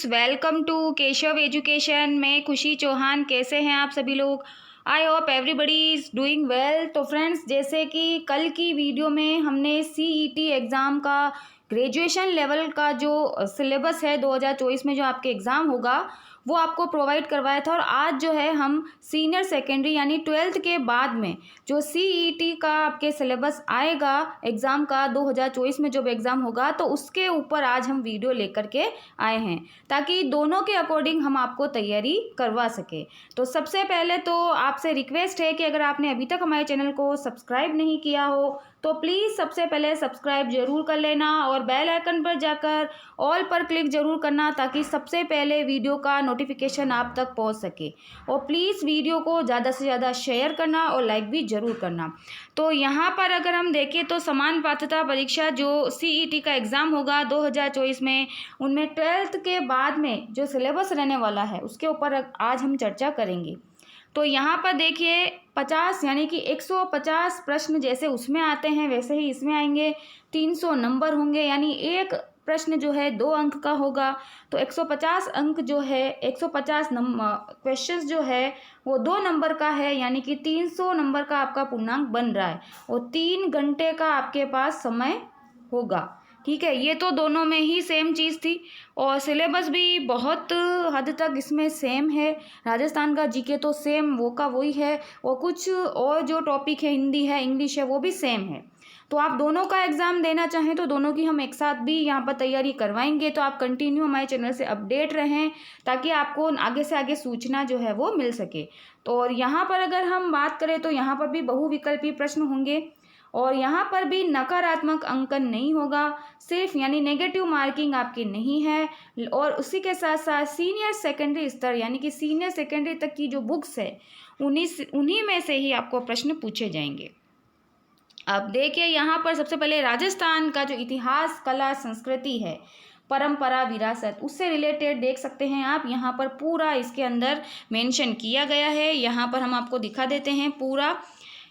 Friends, welcome to Keshav education. मैं खुशी चौहान। कैसे हैं आप सभी लोग? I hope everybody is doing well. तो फ्रेंड्स, जैसे कि कल की वीडियो में हमने सीईटी एग्ज़ाम का ग्रेजुएशन लेवल का जो सिलेबस है 2024 में जो आपके एग्ज़ाम होगा वो आपको प्रोवाइड करवाया था। और आज जो है हम सीनियर सेकेंडरी यानी 12th के बाद में जो सीईटी का आपके सिलेबस आएगा एग्ज़ाम का 2024 में जब एग्ज़ाम होगा तो उसके ऊपर आज हम वीडियो लेकर के आए हैं ताकि दोनों के अकॉर्डिंग हम आपको तैयारी करवा सके। तो सबसे पहले तो आपसे रिक्वेस्ट है कि अगर आपने अभी तक हमारे चैनल को सब्सक्राइब नहीं किया हो तो प्लीज़ सबसे पहले सब्सक्राइब जरूर कर लेना और बेल आइकन पर जाकर ऑल पर क्लिक जरूर करना ताकि सबसे पहले वीडियो का नोटिफिकेशन आप तक पहुंच सके। और प्लीज़ वीडियो को ज़्यादा से ज़्यादा शेयर करना और लाइक भी ज़रूर करना। तो यहाँ पर अगर हम देखें तो समान पात्रता परीक्षा जो सीईटी का एग्ज़ाम होगा 2024 में, उनमें 12th के बाद में जो सिलेबस रहने वाला है उसके ऊपर आज हम चर्चा करेंगे। तो यहाँ पर देखिए 50 यानी कि 150 प्रश्न जैसे उसमें आते हैं वैसे ही इसमें आएंगे। 300 नंबर होंगे यानी एक प्रश्न जो है 2 अंक का होगा। तो 150 अंक जो है 150 क्वेश्चंस जो है वो 2 नंबर का है यानी कि 300 नंबर का आपका पूर्णांक बन रहा है और 3 घंटे का आपके पास समय होगा। ठीक है, ये तो दोनों में ही सेम चीज़ थी और सिलेबस भी बहुत हद तक इसमें सेम है। राजस्थान का जीके तो सेम वो का वही है और कुछ और जो टॉपिक है हिंदी है इंग्लिश है वो भी सेम है। तो आप दोनों का एग्ज़ाम देना चाहें तो दोनों की हम एक साथ भी यहाँ पर तैयारी करवाएंगे। तो आप कंटिन्यू हमारे चैनल से अपडेट रहें ताकि आपको आगे से आगे सूचना जो है वो मिल सके। तो और यहाँ पर अगर हम बात करें तो यहाँ पर भी बहुविकल्पी प्रश्न होंगे और यहाँ पर भी नकारात्मक अंकन नहीं होगा, सिर्फ यानी नेगेटिव मार्किंग आपकी नहीं है। और उसी के साथ साथ सीनियर सेकेंडरी स्तर यानी कि सीनियर सेकेंडरी तक की जो बुक्स है उन्हीं में से ही आपको प्रश्न पूछे जाएंगे। अब देखिए यहाँ पर सबसे पहले राजस्थान का जो इतिहास, कला, संस्कृति है, परंपरा, विरासत, उससे रिलेटेड देख सकते हैं आप। यहाँ पर पूरा इसके अंदर मेंशन किया गया है। यहाँ पर हम आपको दिखा देते हैं पूरा।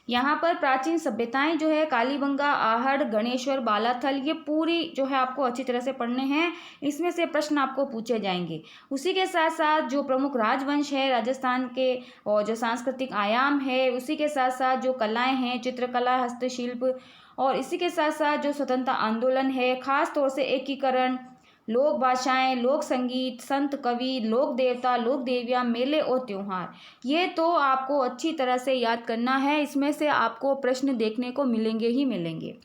यहाँ पर प्राचीन सभ्यताएं जो है कालीबंगा, आहड़, गणेश्वर, बालाथल, ये पूरी जो है आपको अच्छी तरह से पढ़ने हैं। इसमें से प्रश्न आपको पूछे जाएंगे। उसी के साथ साथ जो प्रमुख राजवंश है राजस्थान के और जो सांस्कृतिक आयाम है, उसी के साथ साथ जो कलाएं हैं, चित्रकला, हस्तशिल्प, और इसी के साथ साथ जो स्वतंत्रता आंदोलन है, खास तौर से एकीकरण, लोक भाषाएं, लोक संगीत, संत कवि, लोक देवता, लोक देवियाँ, मेले और त्योहार, ये तो आपको अच्छी तरह से याद करना है। इसमें से आपको प्रश्न देखने को मिलेंगे ही मिलेंगे।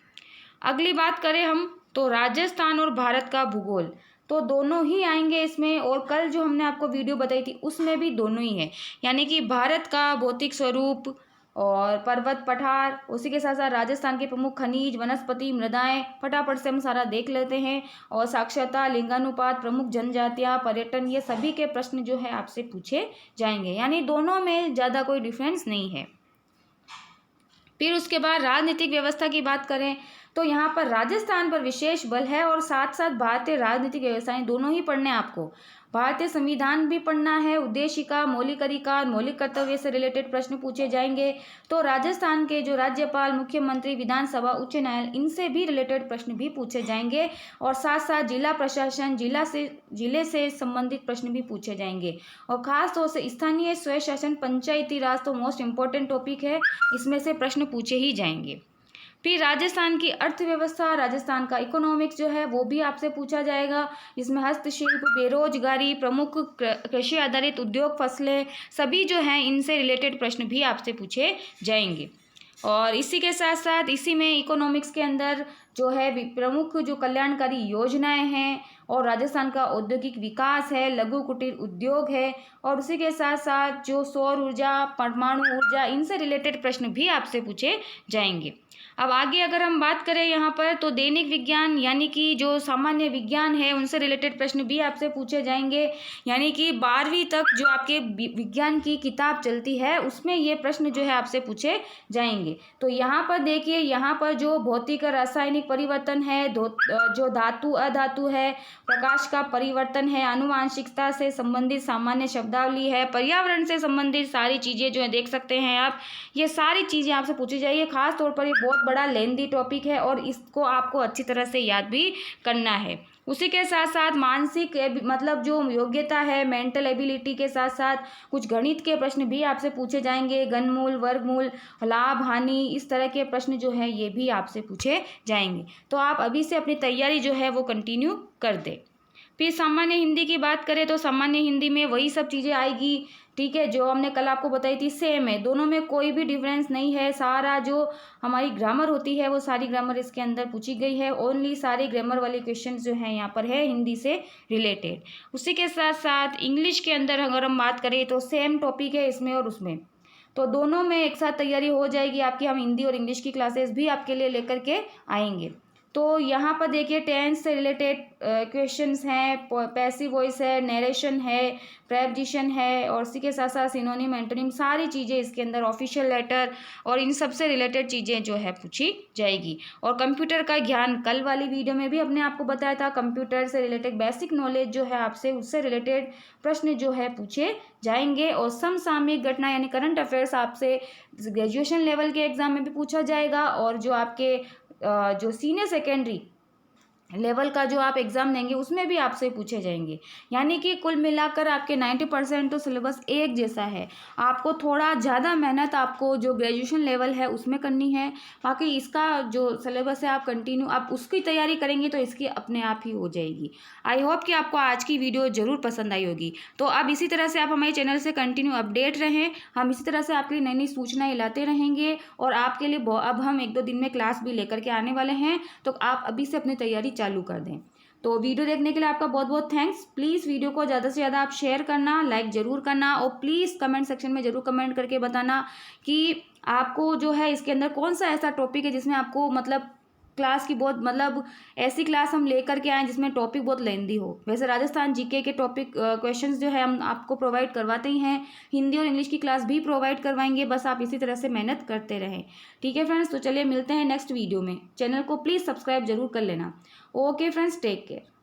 अगली बात करें हम तो राजस्थान और भारत का भूगोल, तो दोनों ही आएंगे इसमें। और कल जो हमने आपको वीडियो बताई थी उसमें भी दोनों ही है यानी कि भारत का भौतिक स्वरूप और पर्वत पठार, उसी के साथ साथ राजस्थान के प्रमुख खनिज, वनस्पति, मृदाएं, फटाफट से हम सारा देख लेते हैं। और साक्षरता, लिंगानुपात, प्रमुख जनजातियां, पर्यटन, ये सभी के प्रश्न जो है आपसे पूछे जाएंगे यानी दोनों में ज़्यादा कोई डिफरेंस नहीं है। फिर उसके बाद राजनीतिक व्यवस्था की बात करें तो यहाँ पर राजस्थान पर विशेष बल है और साथ साथ भारतीय राजनीतिक व्यवस्थाएं दोनों ही पढ़ने हैं आपको। भारतीय संविधान भी पढ़ना है, उद्देशिका, मौलिक अधिकार, मौलिक कर्तव्य से रिलेटेड प्रश्न पूछे जाएंगे। तो राजस्थान के जो राज्यपाल, मुख्यमंत्री, विधानसभा, उच्च न्यायालय, इनसे भी रिलेटेड प्रश्न भी पूछे जाएंगे। और साथ साथ जिला प्रशासन, जिले से संबंधित प्रश्न भी पूछे जाएंगे। और खास तौर से स्थानीय स्वशासन, पंचायती राज तो मोस्ट इम्पोर्टेंट टॉपिक है, इसमें से प्रश्न पूछे ही जाएंगे। फिर राजस्थान की अर्थव्यवस्था, राजस्थान का इकोनॉमिक्स जो है वो भी आपसे पूछा जाएगा। इसमें हस्तशिल्प, बेरोजगारी, प्रमुख कृषि आधारित उद्योग, फसलें, सभी जो हैं इनसे रिलेटेड प्रश्न भी आपसे पूछे जाएंगे। और इसी के साथ साथ इसी में इकोनॉमिक्स के अंदर जो है प्रमुख जो कल्याणकारी योजनाएं हैं और राजस्थान का औद्योगिक विकास है, लघु कुटीर उद्योग है, और उसी के साथ साथ जो सौर ऊर्जा, परमाणु ऊर्जा, इनसे रिलेटेड प्रश्न भी आपसे पूछे जाएंगे। अब आगे अगर हम बात करें यहाँ पर तो दैनिक विज्ञान यानी कि जो सामान्य विज्ञान है उनसे रिलेटेड प्रश्न भी आपसे पूछे जाएंगे यानी कि 12वीं तक जो आपके विज्ञान की किताब चलती है उसमें ये प्रश्न जो है आपसे पूछे जाएंगे। तो यहाँ पर देखिए, यहाँ पर जो भौतिक रासायनिक परिवर्तन है, जो धातु अधातु है, प्रकाश का परिवर्तन है, आनुवांशिकता से संबंधित सामान्य शब्दावली है, पर्यावरण से संबंधित सारी चीज़ें जो है देख सकते हैं आप, ये सारी चीज़ें आपसे पूछी जाएगी। खास तौर पर ये बहुत बड़ा लेंदी टॉपिक है और इसको आपको अच्छी तरह से याद भी करना है। उसी के साथ साथ मानसिक मतलब जो योग्यता है, मेंटल एबिलिटी के साथ साथ कुछ गणित के प्रश्न भी आपसे पूछे जाएंगे। घनमूल, वर्गमूल, लाभ, हानि, इस तरह के प्रश्न जो है ये भी आपसे पूछे जाएंगे। तो आप अभी से अपनी तैयारी जो है वो कंटिन्यू कर दें। फिर सामान्य हिंदी की बात करें तो सामान्य हिंदी में वही सब चीज़ें आएगी, ठीक है, जो हमने कल आपको बताई थी, सेम है, दोनों में कोई भी डिफरेंस नहीं है। सारा जो हमारी ग्रामर होती है वो सारी ग्रामर इसके अंदर पूछी गई है। ओनली सारे ग्रामर वाले क्वेश्चन जो हैं यहाँ पर है हिंदी से रिलेटेड। उसी के साथ साथ इंग्लिश के अंदर अगर हम बात करें तो सेम टॉपिक है इसमें और उसमें, तो दोनों में एक साथ तैयारी हो जाएगी आपकी। हम हिंदी और इंग्लिश की क्लासेस भी आपके लिए लेकर के आएंगे। तो यहाँ पर देखिए टेंस से रिलेटेड क्वेश्चंस हैं, पैसिव वॉइस है, नरेशन है, प्रेपोजिशन है, और इसी के साथ साथ सिनोनिम, एंटोनिम, सारी चीज़ें इसके अंदर, ऑफिशियल लेटर, और इन सब से रिलेटेड चीज़ें जो है पूछी जाएगी। और कंप्यूटर का ज्ञान, कल वाली वीडियो में भी हमने आपको बताया था, कंप्यूटर से रिलेटेड बेसिक नॉलेज जो है आपसे उससे रिलेटेड प्रश्न जो है पूछे जाएंगे। और समसामयिक घटना यानी करंट अफेयर्स आपसे ग्रेजुएशन लेवल के एग्जाम में भी पूछा जाएगा, और जो आपके जो सीनियर सेकेंडरी लेवल का जो आप एग्ज़ाम देंगे उसमें भी आपसे पूछे जाएंगे। यानी कि कुल मिलाकर आपके 90% तो सिलेबस एक जैसा है। आपको थोड़ा ज़्यादा मेहनत आपको जो ग्रेजुएशन लेवल है उसमें करनी है, बाकी इसका जो सिलेबस है आप कंटिन्यू आप उसकी तैयारी करेंगे तो इसकी अपने आप ही हो जाएगी। आई होप कि आपको आज की वीडियो ज़रूर पसंद आई होगी। तो अब इसी तरह से आप हमारे चैनल से कंटिन्यू अपडेट रहें। हम इसी तरह से आपके लिए नई नई सूचनाएँ लाते रहेंगे, और आपके लिए अब हम 1-2 दिन में क्लास भी लेकर के आने वाले हैं, तो आप अभी से अपनी तैयारी चालू कर दें। तो वीडियो देखने के लिए आपका बहुत बहुत थैंक्स। प्लीज़ वीडियो को ज़्यादा से ज़्यादा आप शेयर करना, लाइक ज़रूर करना, और प्लीज़ कमेंट सेक्शन में ज़रूर कमेंट करके बताना कि आपको जो है इसके अंदर कौन सा ऐसा टॉपिक है जिसमें आपको मतलब क्लास की बहुत मतलब ऐसी क्लास हम लेकर के आएँ जिसमें टॉपिक बहुत लेंदी हो। वैसे राजस्थान जीके के टॉपिक क्वेश्चंस जो है हम आपको प्रोवाइड करवाते ही हैं, हिंदी और इंग्लिश की क्लास भी प्रोवाइड करवाएंगे, बस आप इसी तरह से मेहनत करते रहें। ठीक है फ्रेंड्स, तो चलिए मिलते हैं नेक्स्ट वीडियो में। चैनल को प्लीज़ सब्सक्राइब जरूर कर लेना। Okay friends, take care.